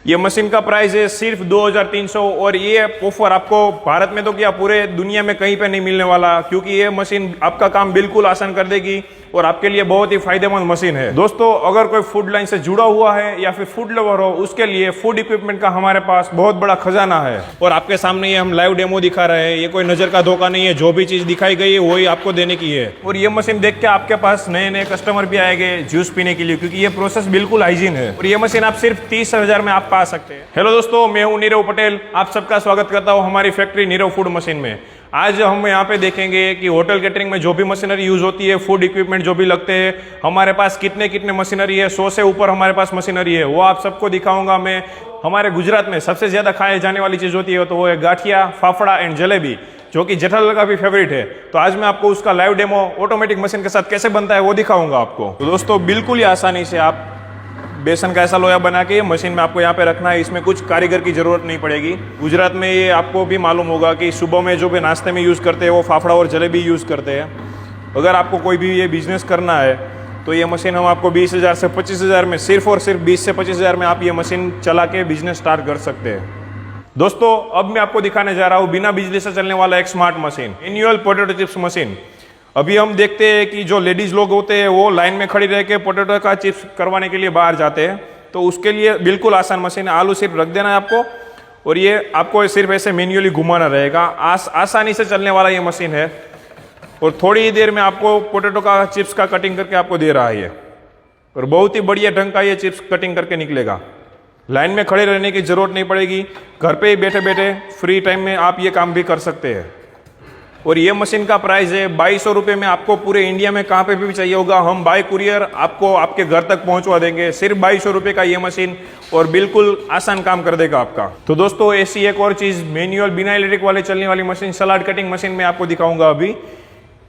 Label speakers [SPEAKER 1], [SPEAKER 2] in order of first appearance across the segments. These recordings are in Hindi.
[SPEAKER 1] ये मशीन का प्राइस है सिर्फ 2300 और ये ऑफर आपको भारत में तो क्या पूरे दुनिया में कहीं पे नहीं मिलने वाला, क्योंकि ये मशीन आपका काम बिल्कुल आसान कर देगी और आपके लिए बहुत ही फायदेमंद मशीन है। दोस्तों, अगर कोई फूड लाइन से जुड़ा हुआ है या फिर फूड लवर हो, उसके लिए फूड इक्विपमेंट का हमारे पास बहुत बड़ा खजाना है और आपके सामने ये हम लाइव डेमो दिखा रहे हैं। ये कोई नजर का धोखा नहीं है, जो भी चीज दिखाई गई है वही आपको देने की है। और ये मशीन देख के आपके पास नए नए कस्टमर भी आएंगे जूस पीने के लिए, क्योंकि ये प्रोसेस बिल्कुल हाइजीन है। और ये मशीन आप सिर्फ 30,000 में आप पा सकते हैं। हेलो दोस्तों, मैं हूं नीरव पटेल, आप सबका स्वागत करता हूं हमारी फैक्ट्री नीरव फूड मशीन में। आज हम यहाँ पे देखेंगे कि होटल कैटरिंग में जो भी मशीनरी यूज होती है, फूड इक्विपमेंट जो भी लगते हैं, हमारे पास कितने कितने मशीनरी है, 100 से ऊपर हमारे पास मशीनरी है, वो आप सबको दिखाऊंगा मैं। हमारे गुजरात में सबसे ज्यादा खाए जाने वाली चीज होती है तो वो है गाठिया, फाफड़ा एंड जलेबी, जो कि जेठालाल का भी फेवरेट है। तो आज मैं आपको उसका लाइव डेमो ऑटोमेटिक मशीन के साथ कैसे बनता है वो दिखाऊंगा आपको। तो दोस्तों, बिल्कुल ही आसानी से आप बेसन का ऐसा लोया बना के मशीन में आपको यहाँ पे रखना है। इसमें कुछ कारीगर की जरूरत नहीं पड़ेगी। गुजरात में ये आपको भी मालूम होगा कि सुबह में जो भी नाश्ते में यूज़ करते हैं वो फाफड़ा और जलेबी यूज़ करते हैं। अगर आपको कोई भी ये बिजनेस करना है तो ये मशीन हम आपको 20,000 से 25,000 में, सिर्फ और सिर्फ 20 से 25,000 में आप ये मशीन चला के बिजनेस स्टार्ट कर सकते हैं। दोस्तों, अब मैं आपको दिखाने जा रहा हूँ बिना बिजली से चलने वाला एक smart machine, manual potato chips machine. अभी हम देखते हैं कि जो लेडीज लोग होते हैं वो लाइन में खड़ी रह के पोटैटो का चिप्स करवाने के लिए बाहर जाते हैं, तो उसके लिए बिल्कुल आसान मशीन है। आलू सिर्फ रख देना है आपको और ये आपको सिर्फ ऐसे मैन्युअली घुमाना रहेगा। आसानी से चलने वाला ये मशीन है और थोड़ी ही देर में आपको पोटैटो का चिप्स का कटिंग करके आपको दे रहा है ये, और बहुत ही बढ़िया ढंग का ये चिप्स कटिंग करके निकलेगा। लाइन में खड़े रहने की जरूरत नहीं पड़ेगी, घर पे ही बैठे बैठे फ्री टाइम में आप ये काम भी कर सकते हैं। और ये मशीन का प्राइस है 2200 रुपये में। आपको पूरे इंडिया में कहाँ पे भी चाहिए होगा, हम बाय कुरियर आपको आपके घर तक पहुंचवा देंगे। सिर्फ 2200 रुपये का ये मशीन और बिल्कुल आसान काम कर देगा आपका। तो दोस्तों, ऐसी एक और चीज मैनुअल बिना इलेक्ट्रिक वाले चलने वाली मशीन, सलाद कटिंग मशीन में आपको दिखाऊंगा अभी।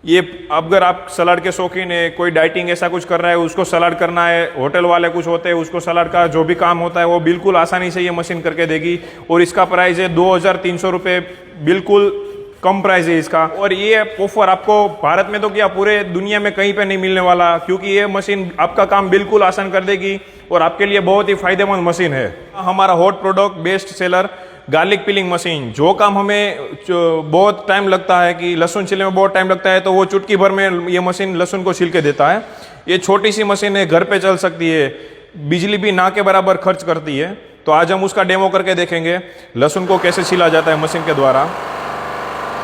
[SPEAKER 1] ये अगर आप सलाद के शौकीन है, कोई डाइटिंग ऐसा कुछ कर रहा है, उसको सलाद करना है, होटल वाले कुछ होते हैं उसको सलाद का जो भी काम होता है वो बिल्कुल आसानी से ये मशीन करके देगी। और इसका प्राइस है 2300 रुपये, बिल्कुल कम प्राइस है इसका। और ये ऑफर आपको भारत में तो क्या पूरे दुनिया में कहीं पे नहीं मिलने वाला, क्योंकि ये मशीन आपका काम बिल्कुल आसान कर देगी और आपके लिए बहुत ही फायदेमंद मशीन है। हमारा hot product best seller garlic peeling machine, जो काम हमें बहुत टाइम लगता है कि लहसुन छिलने में बहुत टाइम लगता है, तो वो चुटकी भर में ये मशीन लहसुन को छिल के देता है। ये छोटी सी मशीन है, घर पे चल सकती है, बिजली भी ना के बराबर खर्च करती है। तो आज हम उसका डेमो करके देखेंगे लहसुन को कैसे छिला जाता है मशीन के द्वारा।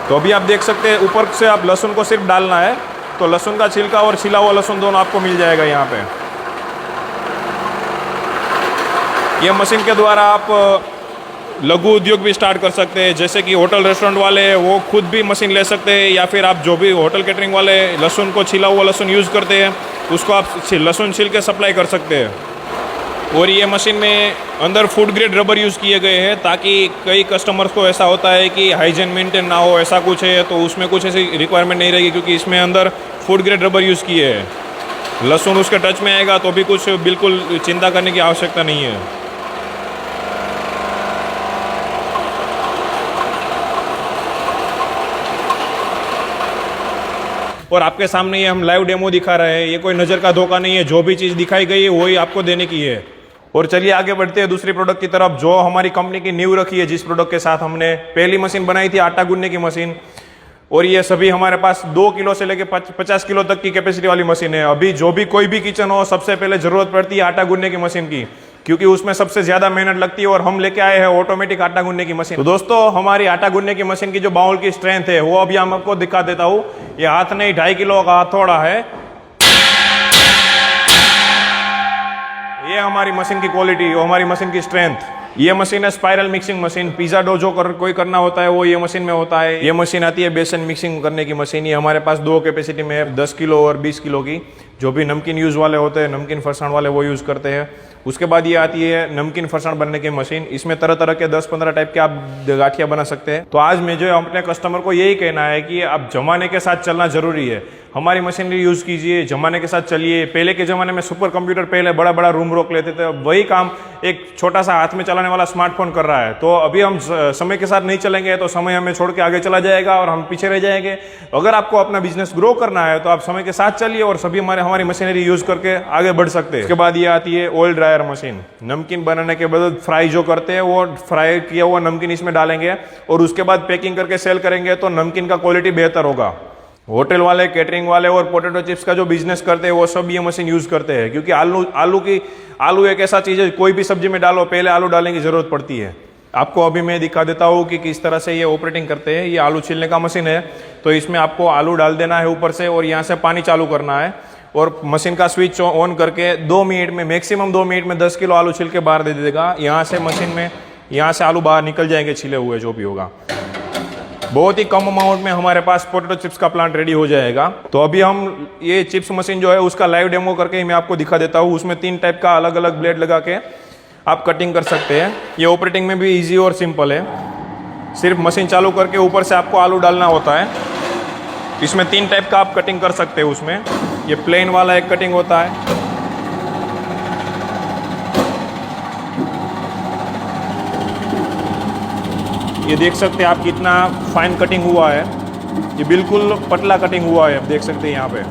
[SPEAKER 1] तो अभी आप देख सकते हैं ऊपर से आप लहसुन को सिर्फ डालना है, तो लहसुन का छिलका और छिला हुआ लहसुन दोनों आपको मिल जाएगा यहाँ पे। ये मशीन के द्वारा आप लघु उद्योग भी स्टार्ट कर सकते हैं, जैसे कि होटल रेस्टोरेंट वाले हैं वो खुद भी मशीन ले सकते हैं, या फिर आप जो भी होटल कैटरिंग वाले लहसुन को छिला हुआ लहसुन यूज़ करते हैं उसको आप लहसुन छिल के सप्लाई कर सकते हैं। और ये मशीन में अंदर फूड ग्रेड रबर यूज़ किए गए हैं, ताकि कई कस्टमर्स को ऐसा होता है कि हाइजीन मेंटेन ना हो, ऐसा कुछ है तो उसमें कुछ ऐसी रिक्वायरमेंट नहीं रहेगी, क्योंकि इसमें अंदर फूड ग्रेड रबर यूज़ किए हैं। लहसुन उसके टच में आएगा तो भी कुछ बिल्कुल चिंता करने की आवश्यकता नहीं है। और आपके सामने ये हम लाइव डेमो दिखा रहे हैं, ये कोई नज़र का धोखा नहीं है, जो भी चीज़ दिखाई गई है वही आपको देने की है। और चलिए आगे बढ़ते हैं दूसरी प्रोडक्ट की तरफ, जो हमारी कंपनी की नींव रखी है, जिस प्रोडक्ट के साथ हमने पहली मशीन बनाई थी आटा गूंदने की मशीन। और ये सभी हमारे पास 2 किलो से लेकर 50 किलो तक की कैपेसिटी वाली मशीन है। अभी जो भी कोई भी किचन हो, सबसे पहले जरूरत पड़ती है आटा गूंदने की मशीन की, क्योंकि उसमें सबसे ज्यादा मेहनत लगती है। और हम लेके आए हैं ऑटोमेटिक आटा गूंदने की मशीन। तो दोस्तों, हमारी आटा गूंदने की मशीन की जो बाउल की स्ट्रेंथ है वो अभी हम आपको दिखा देता हूँ। ये हाथ नहीं, 2.5 किलो का हथौड़ा है। ये हमारी मशीन की क्वालिटी, हमारी मशीन की स्ट्रेंथ। ये मशीन है spiral mixing machine. Pizza dough जो कोई करना होता है वो ये मशीन में होता है। ये मशीन आती है बेसन मिक्सिंग करने की मशीन। ये हमारे पास 2 कैपेसिटी में है, 10 किलो और 20 किलो की। जो भी नमकीन यूज़ वाले होते हैं, नमकीन फरसाण वाले, वो यूज़ करते हैं। उसके बाद ये आती है नमकीन फरसाण बनने की मशीन। इसमें तरह तरह के 10-15 टाइप के आप गाठियाँ बना सकते हैं। तो आज मैं जो अपने कस्टमर को यही कहना है कि आप जमाने के साथ चलना जरूरी है। हमारी मशीनरी यूज़ कीजिए, जमाने के साथ चलिए। पहले के ज़माने में सुपर कंप्यूटर पहले बड़ा बड़ा रूम रोक लेते थे, वही काम एक छोटा सा हाथ में चलाने वाला स्मार्टफोन कर रहा है। तो अभी हम समय के साथ नहीं चलेंगे तो समय हमें छोड़ के आगे चला जाएगा और हम पीछे रह जाएंगे। अगर आपको अपना बिजनेस ग्रो करना है तो आप समय के साथ चलिए और सभी हमारी मशीनरी यूज करके आगे बढ़ सकते हैं। उसके बाद ये आती है ऑयल ड्रायर मशीन। नमकीन बनाने के बाद फ्राई जो करते हैं वो फ्राई किया हुआ नमकीन इसमें डालेंगे और उसके बाद पैकिंग करके सेल करेंगे तो नमकीन का क्वालिटी बेहतर होगा। होटल वाले, कैटरिंग वाले और पोटैटो चिप्स का जो बिजनेस करते हैं वो सब ये मशीन यूज करते हैं, क्योंकि आलू एक ऐसा चीज है, कोई भी सब्जी में डालो पहले आलू डालने की जरूरत पड़ती है। आपको अभी मैं दिखा देता हूँ कि किस तरह से ये ऑपरेटिंग करते हैं। ये आलू छीलने का मशीन है, तो इसमें आपको आलू डाल देना है ऊपर से और यहाँ से पानी चालू करना है और मशीन का स्विच ऑन करके 2 मिनट में, मैक्सिमम 2 मिनट में 10 किलो आलू छील के बाहर दे देगा। यहाँ से मशीन में, यहाँ से आलू बाहर निकल जाएंगे छिले हुए जो भी होगा। बहुत ही कम अमाउंट में हमारे पास पोटैटो चिप्स का प्लांट रेडी हो जाएगा। तो अभी हम ये चिप्स मशीन जो है उसका लाइव डेमो करके मैं आपको दिखा देता हूँ। उसमें 3 टाइप का अलग अलग ब्लेड लगा के आप कटिंग कर सकते हैं। ये ऑपरेटिंग में भी इजी और सिंपल है, सिर्फ मशीन चालू करके ऊपर से आपको आलू डालना होता है। इसमें 3 टाइप का आप कटिंग कर सकते हैं। उसमें ये प्लेन वाला एक कटिंग होता है, ये देख सकते हैं आप कितना फाइन कटिंग हुआ है, ये बिल्कुल पतला कटिंग हुआ है, आप देख सकते हैं यहाँ पे।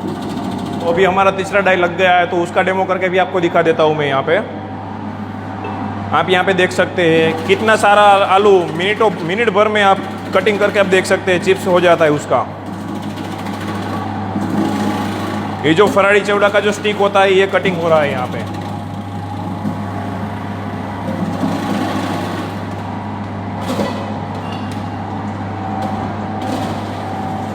[SPEAKER 1] तो अभी हमारा तीसरा डाई लग गया है, तो उसका डेमो करके भी आपको दिखा देता हूँ मैं यहाँ पे। आप यहाँ पे देख सकते हैं कितना सारा आलू मिनट भर में आप कटिंग करके आप देख सकते हैं चिप्स हो जाता है उसका। ये जो फराड़ी चिवड़ा का जो स्टिक होता है ये कटिंग हो रहा है यहाँ पे।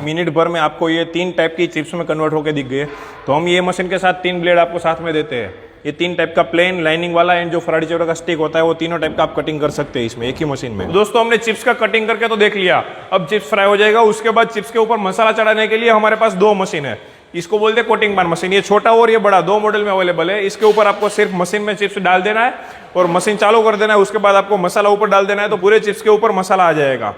[SPEAKER 1] मिनट भर में आपको ये 3 टाइप की चिप्स में कन्वर्ट होकर दिख गए। तो हम ये मशीन के साथ 3 ब्लेड आपको साथ में देते हैं। ये 3 टाइप का प्लेन, लाइनिंग वाला एंड जो फराड़ी चिवड़ा का स्टिक होता है, वो तीनों टाइप का आप कटिंग कर सकते हैं इसमें एक ही मशीन में। दोस्तों हमने चिप्स का कटिंग करके तो देख लिया, अब चिप्स फ्राई हो जाएगा। उसके बाद चिप्स के ऊपर मसाला चढ़ाने के लिए हमारे पास 2 मशीन है। इसको बोलते हैं कोटिंग बार मशीन। ये छोटा और ये बड़ा 2 मॉडल में अवेलेबल है। इसके ऊपर आपको सिर्फ मशीन में चिप्स डाल देना है और मशीन चालू कर देना है। उसके बाद आपको मसाला ऊपर डाल देना है, तो पूरे चिप्स के ऊपर मसाला आ जाएगा।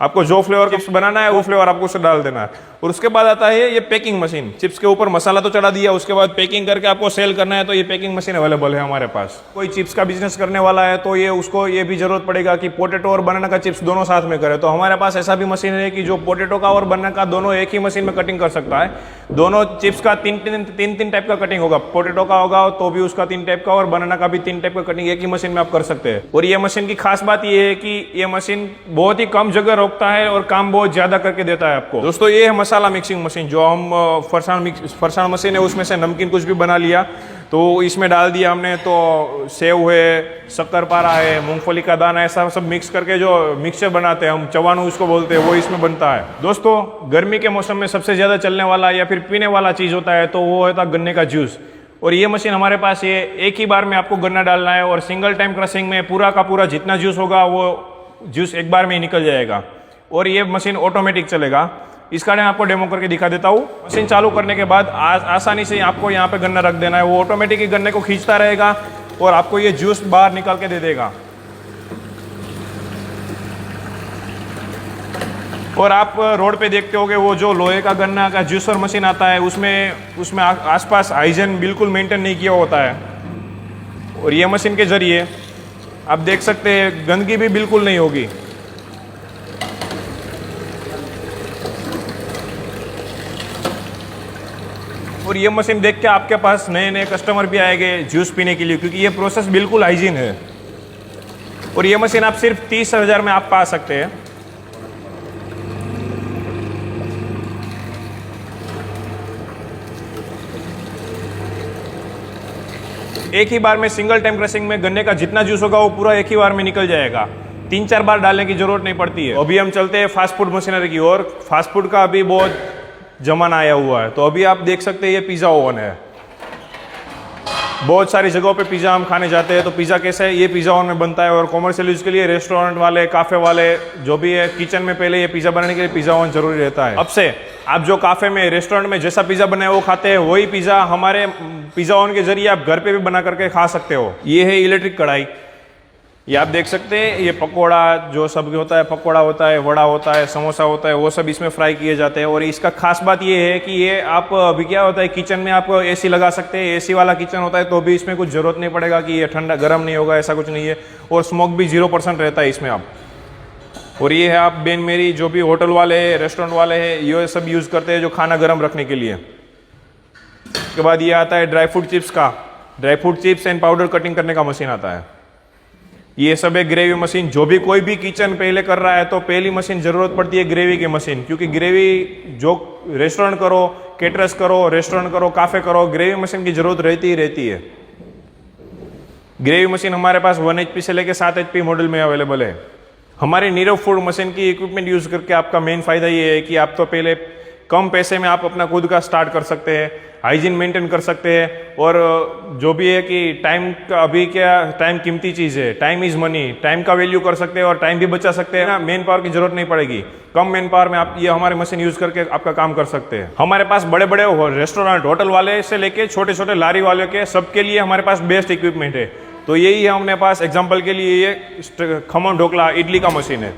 [SPEAKER 1] आपको जो फ्लेवर चिप्स बनाना है वो फ्लेवर आपको उसे डाल देना है। और उसके बाद आता है ये पैकिंग मशीन। चिप्स के ऊपर मसाला तो चढ़ा दिया, उसके बाद पैकिंग करके आपको सेल करना है, तो ये पैकिंग मशीन अवेलेबल है हमारे पास। कोई चिप्स का बिजनेस करने वाला है तो ये उसको ये भी जरूरत पड़ेगा कि पोटैटो और बनाना का चिप्स दोनों साथ में करे, तो हमारे पास ऐसा भी मशीन है कि जो पोटैटो का और बनाना का दोनों एक ही मशीन में कटिंग कर सकता है। दोनों चिप्स का 3 टाइप का कटिंग होगा। पोटैटो का होगा तो भी उसका 3 टाइप का और बनाना का भी 3 टाइप का कटिंग एक ही मशीन में आप कर सकते हैं। और ये मशीन की खास बात ये है कि ये मशीन बहुत ही कम जगह रोकता है और काम बहुत ज्यादा करके देता है आपको। दोस्तों ये है मसाला मिक्सिंग मशीन। जो हम फरसान मशीन है उसमें से नमकीन कुछ भी बना लिया तो इसमें डाल दिया हमने, तो सेव है, शक्करपारा है, मूंगफली का दाना है, ऐसा सब मिक्स करके जो मिक्सचर बनाते हैं हम, चवानू उसको बोलते हैं, वो इसमें बनता है। दोस्तों गर्मी के मौसम में सबसे ज्यादा चलने वाला या फिर पीने वाला चीज होता है तो वो होता है गन्ने का जूस। और ये मशीन हमारे पास ये एक ही बार में आपको गन्ना डालना है और सिंगल टाइम क्रशिंग में पूरा का पूरा जितना जूस होगा वो जूस एक बार में ही निकल जाएगा। और ये मशीन ऑटोमेटिक चलेगा। इसका मैं आपको डेमो करके दिखा देता हूँ। मशीन चालू करने के बाद आसानी से आपको यहाँ पे गन्ना रख देना है, वो ऑटोमेटिक ही गन्ने को खींचता रहेगा और आपको ये जूस बाहर निकाल के दे देगा। और आप रोड पे देखते होगे वो जो लोहे का गन्ना का जूसर मशीन आता है, उसमें आसपास हाइजीन बिल्कुल मेंटेन नहीं किया होता है। और ये मशीन के जरिए आप देख सकते हैं गंदगी भी बिल्कुल नहीं होगी। और ये मशीन देख के आपके पास नए नए कस्टमर भी आएंगे जूस पीने के लिए, क्योंकि ये प्रोसेस बिल्कुल हाइजीन है। और ये मशीन आप सिर्फ 30,000 में आप पा सकते हैं। एक ही बार में सिंगल टाइम क्रशिंग में गन्ने का जितना जूस होगा वो पूरा एक ही बार में निकल जाएगा। 3-4 बार डालने की जरूरत नहीं पड़ती है। अभी हम चलते हैं फास्ट फूड मशीनरी की ओर। फास्ट फूड का अभी बहुत जमाना आया हुआ है। तो अभी आप देख सकते हैं ये पिज़्ज़ा ओवन है। बहुत सारी जगहों पे पिज़्ज़ा हम खाने जाते हैं, तो पिज़्ज़ा कैसे है, ये पिज़्ज़ा ओवन में बनता है। और कॉमर्शियल यूज के लिए रेस्टोरेंट वाले, काफ़े वाले जो भी है, किचन में पहले ये पिज़्ज़ा बनाने के लिए पिज़्ज़ा ओवन जरूरी रहता है। अब से आप जो काफ़े में, रेस्टोरेंट में जैसा पिज़्ज़ा बना है वो खाते हैं, वही पिज़्ज़ा हमारे पिज़्ज़ा ओवन के जरिए आप घर पे भी बना करके खा सकते हो। ये है इलेक्ट्रिक कढ़ाई। ये आप देख सकते हैं, ये पकौड़ा जो सब होता है, पकौड़ा होता है, वड़ा होता है, समोसा होता है, वो सब इसमें फ्राई किए जाते हैं। और इसका खास बात ये है कि ये आप अभी क्या होता है, किचन में आप एसी लगा सकते हैं। एसी वाला किचन होता है तो भी इसमें कुछ जरूरत नहीं पड़ेगा कि ये ठंडा गर्म नहीं होगा, ऐसा कुछ नहीं है। और स्मोक भी 0% रहता है इसमें आप। और ये है आप बेन मेरी, जो भी होटल वाले हैं, रेस्टोरेंट वाले हैं, ये सब यूज़ करते हैं जो खाना गर्म रखने के लिए। उसके बाद ये आता है ड्राई फ्रूट चिप्स का, dry fruit chips and powder cutting करने का मशीन आता है। ये सब है ग्रेवी मशीन। जो भी कोई भी किचन पहले कर रहा है तो पहली मशीन जरूरत पड़ती है ग्रेवी की मशीन, क्योंकि ग्रेवी जो रेस्टोरेंट करो, केटरर्स करो, रेस्टोरेंट करो, काफे करो, ग्रेवी मशीन की जरूरत रहती ही रहती है। ग्रेवी मशीन हमारे पास 1 HP से लेकर 7 HP मॉडल में अवेलेबल है। हमारी नीरव फूड मशीन की इक्विपमेंट यूज करके आपका मेन फायदा ये है कि आप तो पहले कम पैसे में आप अपना खुद का स्टार्ट कर सकते हैं, हाइजीन मेंटेन कर सकते हैं, और जो भी है कि टाइम का, अभी क्या टाइम कीमती चीज़ है, टाइम इज मनी, टाइम का वैल्यू कर सकते हैं और टाइम भी बचा सकते हैं ना। मेन पावर की जरूरत नहीं पड़ेगी, कम मेन पावर में आप ये हमारे मशीन यूज करके आपका काम कर सकते हैं। हमारे पास बड़े बड़े रेस्टोरेंट, होटल वाले से लेके छोटे छोटे लारी वाले के सबके लिए हमारे पास बेस्ट इक्विपमेंट है। तो यही है हमारे पास। एग्जाम्पल के लिए ये खमन ढोकला इडली का मशीन है।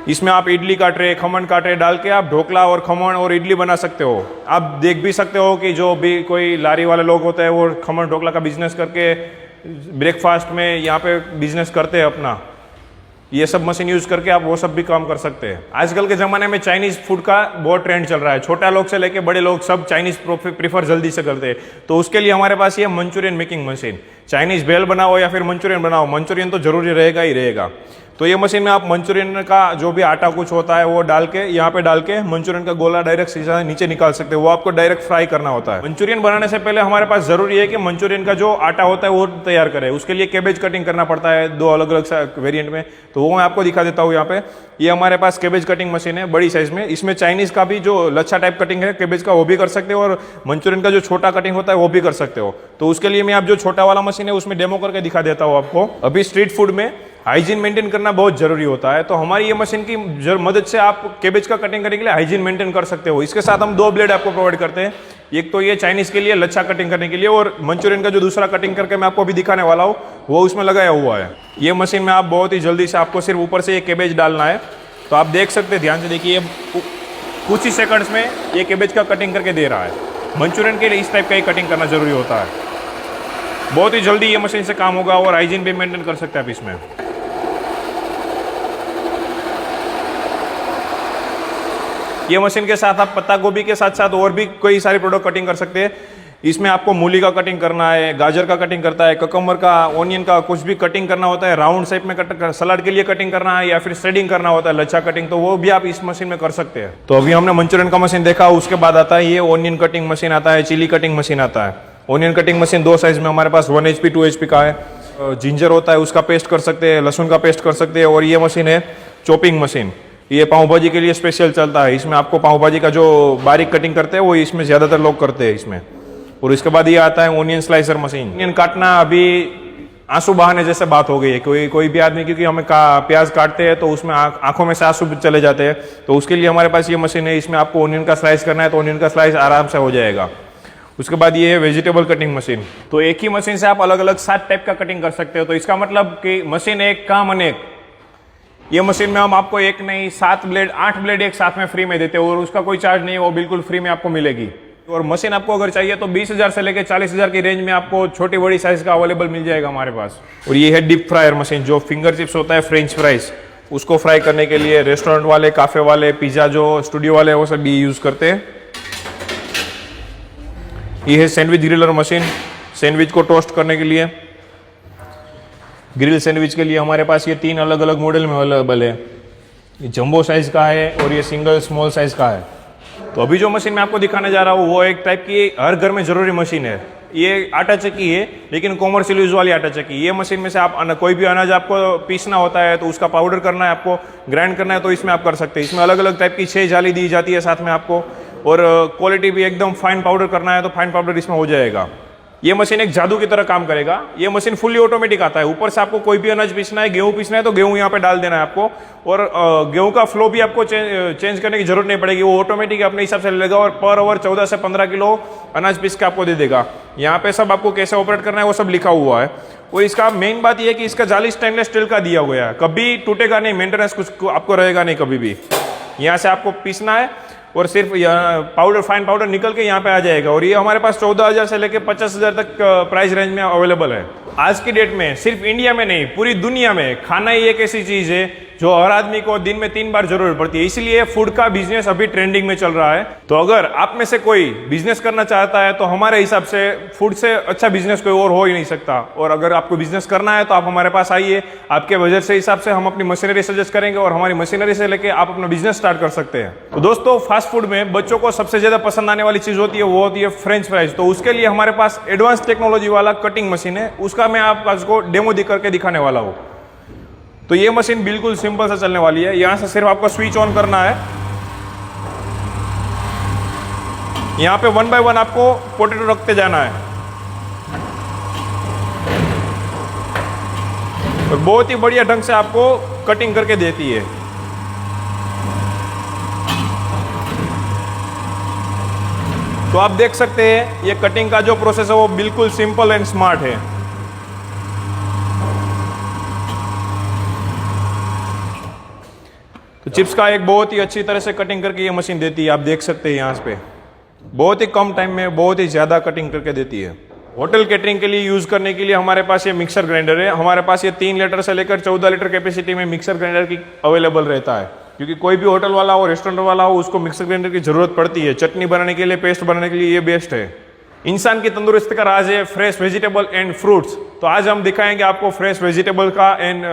[SPEAKER 1] इसमें आप इडली का ट्रे, खमन का ट्रे डाल के आप ढोकला और खमन और इडली बना सकते हो। आप देख भी सकते हो कि जो भी कोई लारी वाले लोग होते हैं वो खमन ढोकला का बिजनेस करके ब्रेकफास्ट में यहाँ पे बिजनेस करते हैं अपना। ये सब मशीन यूज करके आप वो सब भी काम कर सकते हैं। आजकल के ज़माने में चाइनीज़ फूड का बहुत ट्रेंड चल रहा है। छोटा लोग से लेके बड़े लोग सब चाइनीज़ प्रीफर जल्दी से करते हैं। तो उसके लिए हमारे पास ये मंचूरियन मेकिंग मशीन, चाइनीज़ भेल बनाओ या फिर मंचूरियन बनाओ, मंचूरियन तो जरूरी रहेगा ही रहेगा। तो ये मशीन में आप मंचूरियन का जो भी आटा कुछ होता है वो डाल के, यहाँ पे डाल के मंचूरियन का गोला डायरेक्ट सीधा नीचे निकाल सकते हैं। वो आपको डायरेक्ट फ्राई करना होता है। मंचूरियन बनाने से पहले हमारे पास जरूरी है कि मंचूरियन का जो आटा होता है वो तैयार करें। उसके लिए कैबेज कटिंग करना पड़ता है 2 अलग अलग वेरिएंट में, तो वो मैं आपको दिखा देता हूँ। यहाँ पे ये हमारे पास कैबेज कटिंग मशीन है बड़ी साइज में। इसमें चाइनीज का भी जो लच्छा टाइप कटिंग है कैबेज का वो भी कर सकते हो, और मंचूरियन का जो छोटा कटिंग होता है वो भी कर सकते हो। तो उसके लिए मैं आप जो छोटा वाला मशीन है उसमें डेमो करके दिखा देता हूँ आपको। अभी स्ट्रीट फूड में हाइजीन मेंटेन करना बहुत जरूरी होता है, तो हमारी ये मशीन की मदद से आप कैबेज का कटिंग करने के लिए हाइजीन मेंटेन कर सकते हो। इसके साथ हम 2 ब्लेड आपको प्रोवाइड करते हैं। एक तो ये चाइनीज के लिए लच्छा कटिंग करने के लिए, और मंचूरियन का जो दूसरा कटिंग करके मैं आपको अभी दिखाने वाला हूँ वो उसमें लगाया हुआ है। ये मशीन में आप बहुत ही जल्दी से, आपको सिर्फ ऊपर से ये कैबेज डालना है। तो आप देख सकते हैं, ध्यान से देखिए, कुछ ही सेकंड्स में ये कैबेज का कटिंग करके दे रहा है। मंचूरियन के लिए इस टाइप का ही कटिंग करना जरूरी होता है। बहुत ही जल्दी ये मशीन से काम होगा और हाइजीन भी मेंटेन कर सकते हैं आप इसमें। ये मशीन के साथ आप पत्ता गोभी के साथ साथ और भी कई सारे प्रोडक्ट कटिंग कर सकते हैं। इसमें आपको मूली का कटिंग करना है, गाजर का कटिंग करता है, ककम्बर का, ओनियन का कुछ भी कटिंग करना होता है, राउंड शेप में सलाद के लिए कटिंग करना है, या फिर श्रेडिंग करना होता है लच्छा कटिंग, तो वो भी आप इस मशीन में कर सकते हैं। तो अभी हमने मंचूरियन का मशीन देखा, उसके बाद आता है ये ओनियन कटिंग मशीन आता है, चिली कटिंग मशीन आता है। ओनियन कटिंग मशीन 2 साइज में हमारे पास 1 HP 2 HP का है। जिंजर होता है उसका पेस्ट कर सकते हैं, लहसुन का पेस्ट कर सकते हैं। और ये मशीन है चॉपिंग मशीन, ये पाव भाजी के लिए स्पेशल चलता है। इसमें आपको पाव भाजी का जो बारीक कटिंग करते हैं वो इसमें ज्यादातर लोग करते हैं इसमें। और इसके बाद ये आता है ओनियन स्लाइसर मशीन। ओनियन काटना अभी आंसू बहाने जैसे बात हो गई है। कोई भी आदमी, क्योंकि हमें प्याज काटते हैं तो उसमें आंखों में से आंसू चले जाते हैं, तो उसके लिए हमारे पास ये मशीन है। इसमें आपको ओनियन का स्लाइस करना है तो ओनियन का स्लाइस आराम से हो जाएगा। उसके बाद ये है वेजिटेबल कटिंग मशीन। तो एक ही मशीन से आप अलग अलग 7 टाइप का कटिंग कर सकते हो। तो इसका मतलब कि मशीन एक काम अनेक। ये मशीन में हम आपको एक नहीं 7 ब्लेड 8 ब्लेड एक साथ में फ्री में देते हैं, और उसका कोई चार्ज नहीं है, वो बिल्कुल फ्री में आपको मिलेगी। और मशीन आपको अगर चाहिए तो 20,000 से लेकर 40,000 की रेंज में आपको छोटी बड़ी साइज का अवेलेबल मिल जाएगा हमारे पास। और ये है डीप फ्रायर मशीन, जो फिंगर चिप्स होता है, फ्रेंच फ्राइज, उसको फ्राई करने के लिए रेस्टोरेंट वाले, काफे वाले, पिज्जा जो स्टूडियो वाले वो सब भी यूज करते हैं। ये है सैंडविच ग्रिलर मशीन, सैंडविच को टोस्ट करने के लिए। ग्रिल सैंडविच के लिए हमारे पास ये 3 अलग अलग मॉडल में अवेलेबल है। ये जंबो साइज का है और ये सिंगल स्मॉल साइज का है। तो अभी जो मशीन मैं आपको दिखाने जा रहा हूँ वो एक टाइप की हर घर में जरूरी मशीन है। ये आटा चक्की है, लेकिन कॉमर्शियल यूज वाली आटा चक्की। ये मशीन में से आप कोई भी अनाज आपको पीसना होता है तो उसका पाउडर करना है, आपको ग्राइंड करना है, तो इसमें आप कर सकते हैं। इसमें अलग अलग टाइप की 6 जाली दी जाती है साथ में आपको, और क्वालिटी भी एकदम फाइन पाउडर करना है तो फाइन पाउडर इसमें हो जाएगा। ये मशीन एक जादू की तरह काम करेगा। ये मशीन फुल्ली ऑटोमेटिक आता है। ऊपर से आपको कोई भी अनाज पीसना है, गेहूं पीसना है तो गेहूं यहाँ पे डाल देना है आपको, और गेहूं का फ्लो भी आपको चेंज करने की जरूरत नहीं पड़ेगी। वो ऑटोमेटिक अपने हिसाब से ले लेगा और पर आवर 14 से 15 किलो अनाज पीस के आपको दे देगा। यहाँ पे सब आपको कैसे ऑपरेट करना है वो सब लिखा हुआ है। और इसका मेन बात यह है कि इसका जाली स्टेनलेस स्टील का दिया हुआ है, कभी टूटेगा नहीं, मेंटेनेंस कुछ आपको रहेगा नहीं कभी भी। यहाँ से आपको पीसना है और सिर्फ पाउडर, फाइन पाउडर निकल के यहाँ पे आ जाएगा। और ये हमारे पास 14,000 से लेकर 50,000 तक प्राइस रेंज में अवेलेबल है। आज की डेट में सिर्फ इंडिया में नहीं, पूरी दुनिया में खाना ही एक ऐसी चीज है जो हर आदमी को दिन में 3 बार जरूरत पड़ती है। इसलिए फूड का बिजनेस अभी ट्रेंडिंग में चल रहा है। तो अगर आप में से कोई बिजनेस करना चाहता है तो हमारे हिसाब से फूड से अच्छा बिजनेस कोई और हो ही नहीं सकता। और अगर आपको बिजनेस करना है तो आप हमारे पास आइए, आपके बजट से हिसाब से हम अपनी मशीनरी सजेस्ट करेंगे और हमारी मशीनरी से लेके आप अपना बिजनेस स्टार्ट कर सकते हैं। तो दोस्तों, फास्ट फूड में बच्चों को सबसे ज्यादा पसंद आने वाली चीज होती है, वो होती है फ्रेंच फ्राइज। तो उसके लिए हमारे पास एडवांस टेक्नोलॉजी वाला कटिंग मशीन है, उसका मैं आपको डेमो करके दिखाने वाला हूँ। तो ये मशीन बिल्कुल सिंपल से चलने वाली है। यहां से सिर्फ आपको स्विच ऑन करना है। यहां पे 1 बाय 1 आपको पोटैटो रखते जाना है और बहुत ही बढ़िया ढंग से आपको कटिंग करके देती है। तो आप देख सकते हैं ये कटिंग का जो प्रोसेस है वो बिल्कुल सिंपल एंड स्मार्ट है। तो चिप्स का एक बहुत ही अच्छी तरह से कटिंग करके ये मशीन देती है। आप देख सकते हैं यहाँ पे बहुत ही कम टाइम में बहुत ही ज़्यादा कटिंग करके देती है। होटल कैटरिंग के लिए यूज़ करने के लिए हमारे पास ये मिक्सर ग्राइंडर है। हमारे पास ये 3 लीटर से लेकर 14 लीटर कैपेसिटी में मिक्सर ग्राइंडर की अवेलेबल रहता है, क्योंकि कोई भी होटल वाला हो, रेस्टोरेंट वाला हो, उसको मिक्सर ग्राइंडर की जरूरत पड़ती है। चटनी बनाने के लिए, पेस्ट बनाने के लिए ये बेस्ट है। इंसान की तंदुरुस्ती का राज है फ्रेश वेजिटेबल एंड फ्रूट्स। तो आज हम दिखाएंगे आपको फ्रेश वेजिटेबल का एंड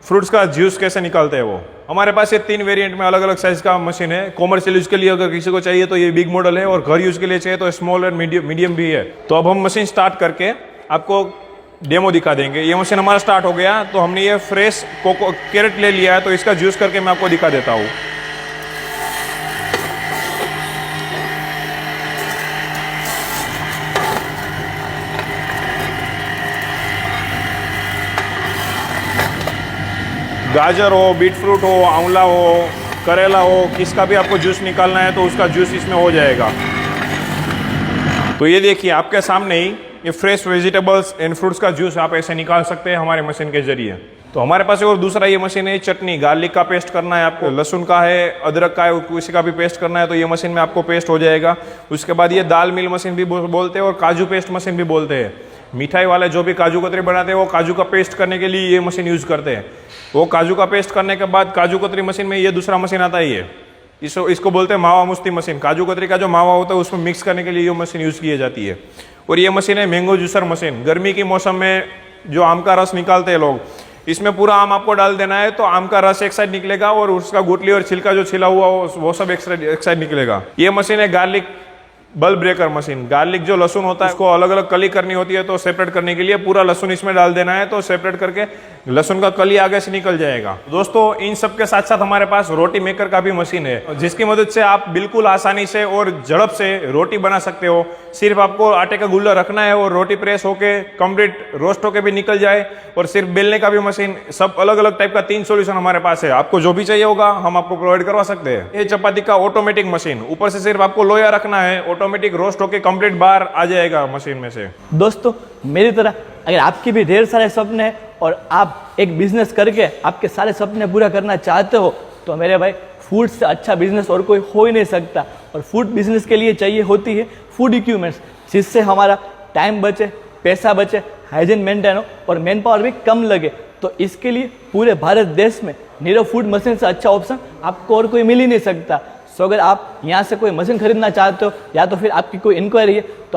[SPEAKER 1] फ्रूट्स का जूस कैसे निकालते हैं वो। हमारे पास ये 3 वेरिएंट में अलग अलग साइज का मशीन है। कॉमर्शियल यूज के लिए अगर किसी को चाहिए तो ये बिग मॉडल है, और घर यूज के लिए चाहिए तो स्मॉल और मीडियम भी है। तो अब हम मशीन स्टार्ट करके आपको डेमो दिखा देंगे। ये मशीन हमारा स्टार्ट हो गया। तो हमने ये फ्रेश कोको कैरेट ले लिया है, तो इसका जूस करके मैं आपको दिखा देता हूँ। गाजर हो, बीट फ्रूट हो, आंवला हो, करेला हो, किसका भी आपको जूस निकालना है तो उसका जूस इसमें हो जाएगा। तो ये देखिए आपके सामने ही ये फ्रेश वेजिटेबल्स एंड फ्रूट्स का जूस आप ऐसे निकाल सकते हैं हमारे मशीन के जरिए। तो हमारे पास और दूसरा ये मशीन है चटनी। गार्लिक का पेस्ट करना है आपको, लहसुन का है, अदरक का है, किसी का भी पेस्ट करना है तो ये मशीन में आपको पेस्ट हो जाएगा। उसके बाद ये दाल मिल मशीन भी बोलते हैं और काजू पेस्ट मशीन भी बोलते हैं। मिठाई वाले जो भी काजू कतरी बनाते हैं वो काजू का पेस्ट करने के लिए ये मशीन यूज करते हैं। वो काजू का पेस्ट करने के बाद काजू कतरी मशीन में ये दूसरा मशीन आता है, ये इसको बोलते हैं मावा मुश्ती मशीन। काजू कतरी का जो मावा होता है उसमें मिक्स करने के लिए ये मशीन यूज की जाती है। और ये मशीन है मैंगो जूसर मशीन। गर्मी के मौसम में जो आम का रस निकालते हैं लोग, इसमें पूरा आम आपको डाल देना है तो आम का रस एक साइड निकलेगा और उसका गुठली और छिलका जो छिला हुआ वो सब एक साइड निकलेगा। ये मशीन है garlic bulb breaker machine. Garlic जो लहसुन होता है उसको अलग अलग कली करनी होती है, तो सेपरेट करने के लिए पूरा लहसुन इसमें डाल देना है, तो सेपरेट करके लहसुन का कली आगे से निकल जाएगा। दोस्तों, इन सब के साथ साथ हमारे पास रोटी मेकर का भी मशीन है, जिसकी मदद से आप बिल्कुल आसानी से और झड़प से रोटी बना सकते हो। सिर्फ आपको आटे का गुल्ला रखना है और रोटी प्रेस होके कंप्लीट रोस्ट होके भी निकल जाए। और सिर्फ बेलने का भी मशीन, सब अलग अलग टाइप का 3 सॉल्यूशन हमारे पास है। आपको जो भी चाहिए होगा हम आपको प्रोवाइड करवा सकते हैं। ये चपाती का ऑटोमेटिक मशीन, ऊपर से सिर्फ आपको लोया रखना है, ऑटोमेटिक रोस्ट होके कंप्लीट बाहर आ जाएगा मशीन में से।
[SPEAKER 2] दोस्तों, मेरी तरह अगर आपके भी ढेर सारे सपने हैं और आप एक बिजनेस करके आपके सारे सपने पूरा करना चाहते हो तो मेरे भाई, फूड से अच्छा बिजनेस और कोई हो ही नहीं सकता। और फूड बिजनेस के लिए चाहिए होती है फूड इक्विपमेंट्स, जिससे हमारा टाइम बचे, पैसा बचे, हाइजीन मेंटेन हो और मैन पावर भी कम लगे। तो इसके लिए पूरे भारत देश में नीरव फूड मशीन से अच्छा ऑप्शन आपको और कोई मिल ही नहीं सकता। सो अगर आप यहाँ से कोई मशीन खरीदना चाहते हो या तो फिर आपकी कोई इंक्वायरी है तो आप